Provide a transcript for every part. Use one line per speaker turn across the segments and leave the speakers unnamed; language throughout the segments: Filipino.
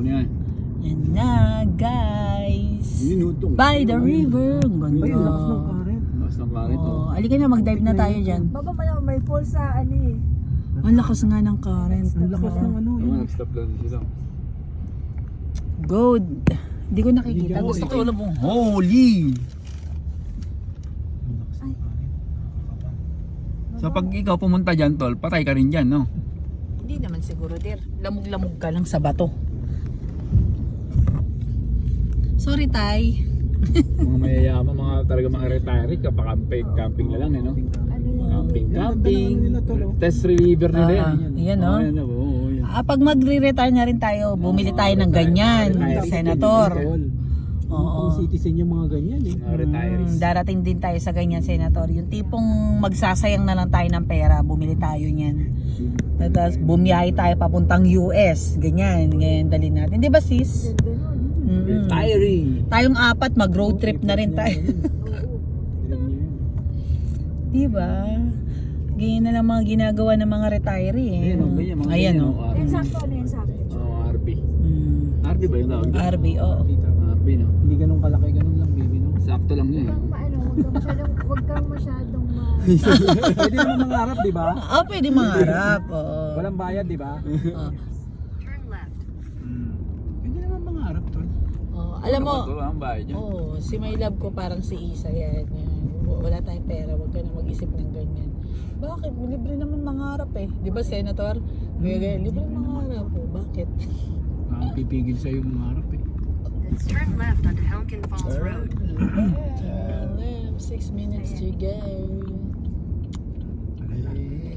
Yan.
Yan na, guys. By the river. Ang ganda.
Ay, lakas ng current. Lakas ng current.
Oh, alika na, mag-dive na tayo dyan.
Baba mo naman, may fall sa ano eh.
Ang lakas nga ng current.
Ang lakas ng ano. Nag-stop lang sila.
Good. Hindi ko nakikita. Gusto ko
alam mo. Holy! So pag ikaw pumunta dyan, tol, patay ka rin dyan, no?
Hindi naman siguro, dear. Lamog-lamog ka lang sa bato. Sorry, Tay.
Mga mayayaman, mga talaga mga retiree, camping na lang, eh, no?
Ano yun?
Camping. Test reliever nila yan.
Yan, no?
Yan, oo, yan.
Pag magre-retire na rin tayo, bumili tayo ng ganyan, Senator. Oo.
Citizen yung mga ganyan eh.
Mga retirees.
Darating din tayo sa ganyan, Senator. Yung tipong magsasayang na lang tayo ng pera, bumili tayo niyan. Tapos bumiyahe tayo papuntang US. Ganyan, dalhin natin. Di ba, sis?
Retiree.
Tayong apat, mag-road trip na rin tayo. Di ba? Ganyan na lang mga ginagawa ng mga retiree. Eh.
Ayan, ganyan, mga
Ayan,
ganyan,
oh.
Yan sakto, ano yan sakto?
RB. RB ba yung tawag?
RB, oo.
RB, no?
Hindi ganun kalaki, ganun lang baby no.
Sakto lang yun.
Huwag kang masyadong
Pwede naman mangarap, di ba?
Pwede mangarap. Oo.
Walang bayad, di ba?
Oo.
Pwede naman mangarap tol.
Oo. Alam mo,
Ito ang bahay dyan.
si my love ko parang si Isa yan. Wala tayong pera, huwag ka na mag-isip ng ganyan. Bakit? Libre naman mangarap eh. Di ba, Senator? Libre mangarap po. Bakit?
Pipigil sa'yo mangarap eh.
Let's turn left onto Helkin Falls Road.
Turn left, 6 minutes to go.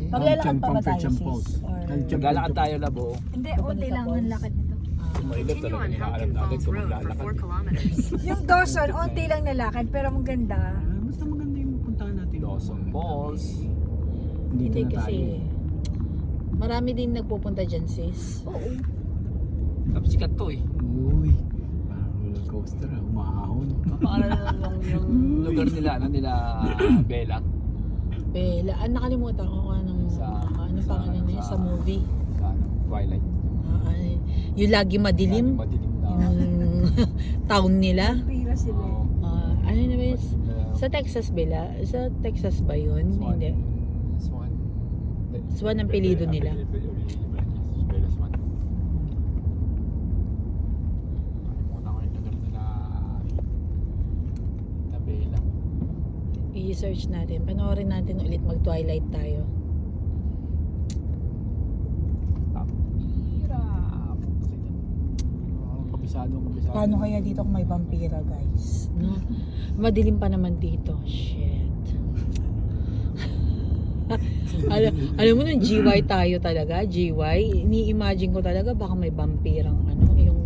Maglalakad pa ba tayo, sis?
Maglalakad tayo, labo.
Hindi, unti lang ang lakad nito.
Continue on Helkin Falls Road for 4 kilometers.
Yung Dawson, unti lang nalakad pero maganda.
Basta maganda yung puntahan natin.
Dawson Falls.
Dito
Hindi
na
kasi,
tayo.
marami din nagpupunta dyan, sis.
Oo.
Tapos sikat to eh.
Uy, parang roller coaster ah, umahon.
Paano yung lugar nila, nila Bella?
Bella, nakalimutan ko kung anong pangalan na yun sa movie.
Sa Twilight.
Yung lagi madilim.
Madilim na.
Yung town nila.
Pira sila.
Oo.
Ano na ba yun? Sa Texas Bella? Sa Texas ba yun?
Swan.
Hindi.
Swan.
Swan ang pilido nila.
Bella Swan. Muna ko yung lugar nila na Bella.
I-search natin. Panoorin natin ulit mag-twilight tayo.
Kabisado.
Paano kaya dito kung may vampira, guys? No? Madilim pa naman dito. Shit. alam mo nung GY tayo talaga, GY, ini-imagine ko talaga baka may vampirang yung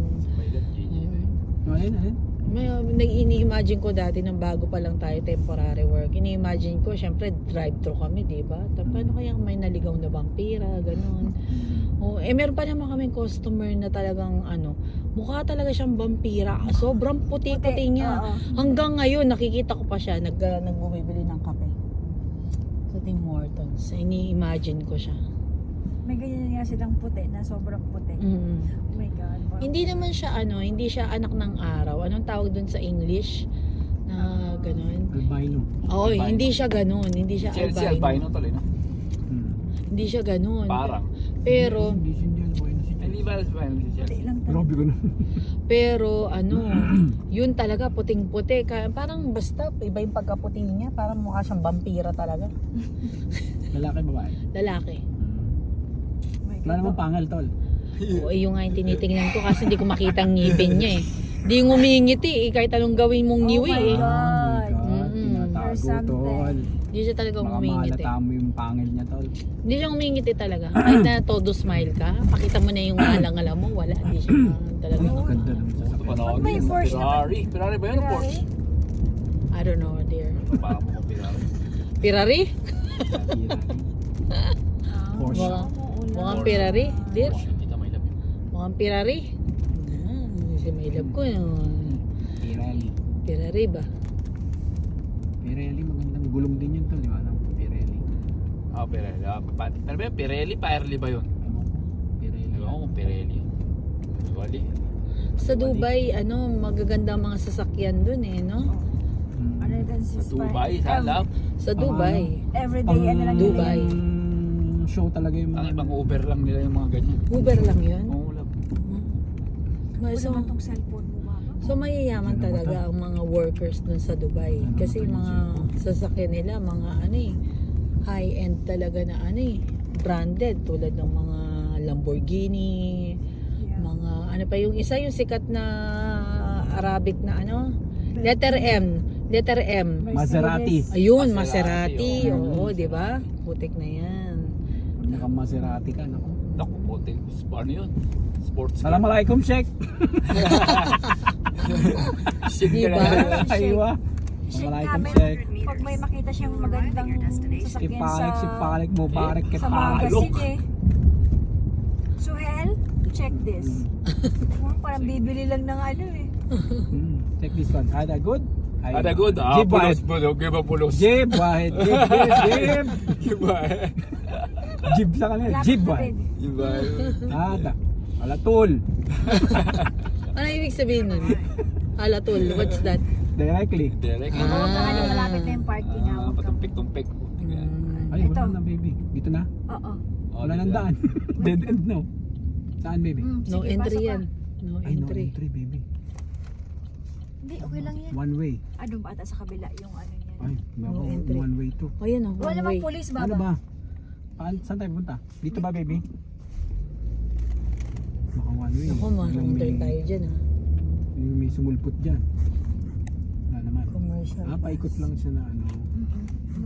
Ayun.
ini-imagine ko dati nang bago pa lang tayo temporary work. Ini-imagine ko, syempre drive-thru kami, di ba? Paano kaya may naligaw na vampira, ganun. Meron pa naman kaming customer na talagang mukha talaga siyang vampira. Sobrang puti-puti niya. Hanggang ngayon nakikita ko pa siya nagbumibili ng kape. Sa Tim Hortons. Ini-imagine ko siya.
May ganyan nga silang puti na sobrang puti. Oh my God. Wow.
Hindi naman siya hindi siya anak ng araw. Anong tawag dun sa English? Na ganun.
Albino.
Oo, hindi siya ganun. Hindi siya
Chelsea albino tuloy, no?
Hindi siya ganun.
Parang.
Pero
Hindi siya albino si
Hindi ba albino si
Puti
Chelsea?
lang talaga.
Grabe ko na.
pero yun talaga puting-puti. Parang basta iba yung pagkaputi niya. Parang mukha siyang vampira talaga.
Lalaki babae.
Lalaki.
Oh my
Wala
God.
namang pangal tol.
Oo, yung nga yung tinitingnan ko kasi hindi ko makita ang ngipin niya eh. Hindi ngumingiti eh. Kahit anong gawin mong ngiwi
my
eh.
God.
Oh my God.
Mm-mm.
There's
Tinatago
something.
tol.
Hindi siya talaga
Baka
ngumingiti.
mahalata mo yung pangil niya tol.
Hindi siya ngumingiti talaga. Kahit na todo smile ka, pakita mo na yung alang-alam mo, wala. Hindi siya talaga.
Ang ganda naman sa sakyan.
May Porsche na ba?
Ferrari ba yun o Porsche?
I don't know, dear.
Parang mo Ferrari.
Ferrari?
Porsche.
Mukhang Ferrari, dear.
Kita may labi.
Mukhang Ferrari. Si may love ko
Pirelli.
Ferrari ba?
Pirelli magandang gulong din yun tol, di ba? Pirelli.
Pirelli. Ano ba yun? Pirelli pa Pirelli ba yun?
Ewan ko. Pirelli.
Ewan ko kung Pirelli. Wali.
Sa Dubai, magaganda ang mga sasakyan dun no?
Ano din
Sa Dubai, sa lab.
Sa Dubai.
Everyday, ano lang yun.
Dubai.
Show talaga yung
Ang ibang Uber lang nila yung mga ganyan.
Uber lang yun.
Oo lang.
Wala
So,
naman tong cellphone mo, mama.
so mayayaman
Ano ba
talaga ang mga workers dun sa Dubai.
Ano
Kasi
ba yung
mga sasakyan nila, mga high-end talaga na branded. Tulad ng mga Lamborghini,
Yeah.
mga yung isa yung sikat na Arabic na letter M.
Maserati.
Ayun,
Maserati,
Maserati.
oo.
Oo, di ba? Putik na yan.
Naka Maserati ka, naku.
Naku, puti. Ano yun? Sports car.
Assalamualaikum, Sheikh.
Shit ka
Diba?
na.
Aywa.
Check
Assalamualaikum,
namin
Sheikh.
pag may makita siyang magandang sasakyan
Sipalik, Mubarak,
sa
Kepalik.
magazine Suhel, check this. Parang bibili lang ng
Check this one. Ada good?
Ada good.
Jib
Pulos,
wahid.
pulos. Giba pulos.
Jib wahid. Jib.
Giba.
Jib sa kanila. Jib wahid.
Giba.
Ada. Alatul.
Ano ibig sabihin nun? Alatul, what's that?
Directly.
Direct.
Huwag ka nga malapit na yung parking na. Huwag kang-
Patumpik-tumpik.
Ay, wala na baby. Dito na.
Oo.
Wala nang daan. Dead end no. Saan baby?
No
Sige,
entry
pasok
yan.
ka.
No
Ay, no
entry.
entry baby.
Hindi, okay lang yan.
One way.
Doon ba ata sa kabila yung niyan?
Ay,
No entry.
one way to.
O yan
Wala
one
namang
way.
pulis,
Ano
baba.
ba? Saan tayo punta? Dito ba baby? Baka one way.
Ako,
Yung
marunday
may-
tayo dyan
Yung may sumulpot dyan. Wala naman.
Commercial.
Paikot lang siya na ano.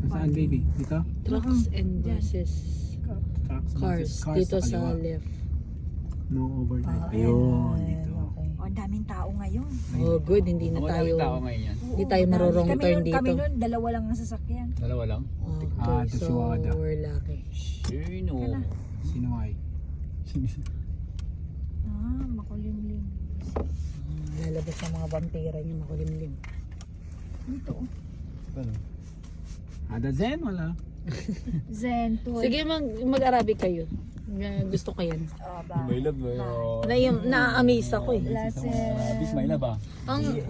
Saan baby? Dito?
Trucks and
Dyan.
buses.
Trucks,
Cars.
buses,
Dito sa
kaliwa.
left.
No overnight.
Ah,
Ayun,
ayan.
dito.
Okay.
Ang daming tao ngayon.
Oh, good. Hindi na tayo.
tao ngayon yan.
Hindi tayo
madami.
marurong
Kami
turn
nun- Kami
dito.
nun, dalawa lang ang sasakyan.
Dalawa lang.
Okay,
ito
so
si Wada.
we're lucky.
Sino?
Sino ay?
Makulimlim.
Lalabas ng mga vampira niya makulimlim.
Dito.
Ada Zen? Wala.
Zen, Toy.
Sige, mag-Arabic kayo. Gusto ko yan.
May love.
Na-amaze ako eh.
Bis may love ah.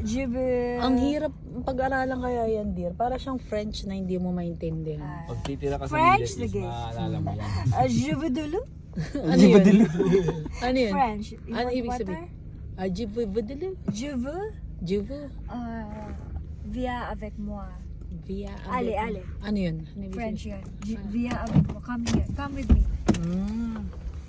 Jibe.
Ang hirap pag-aralan kaya yan, dear. Para siyang French na hindi mo maintindihan.
Pag titira ka sa
French,
Middle East,
sige.
maalala mo yan.
Jibe dulu.
Ano yun? Ano yun?
French. You
Ano
want
ibig
water?
sabihin? Jivu budulu?
Jive.
Jivu?
Viens avec moi.
Via.
Ale, ale.
Ano yun? Ano ibig
French
sabihin?
yun. Viens avec moi. Come here. Come with me.
Mm.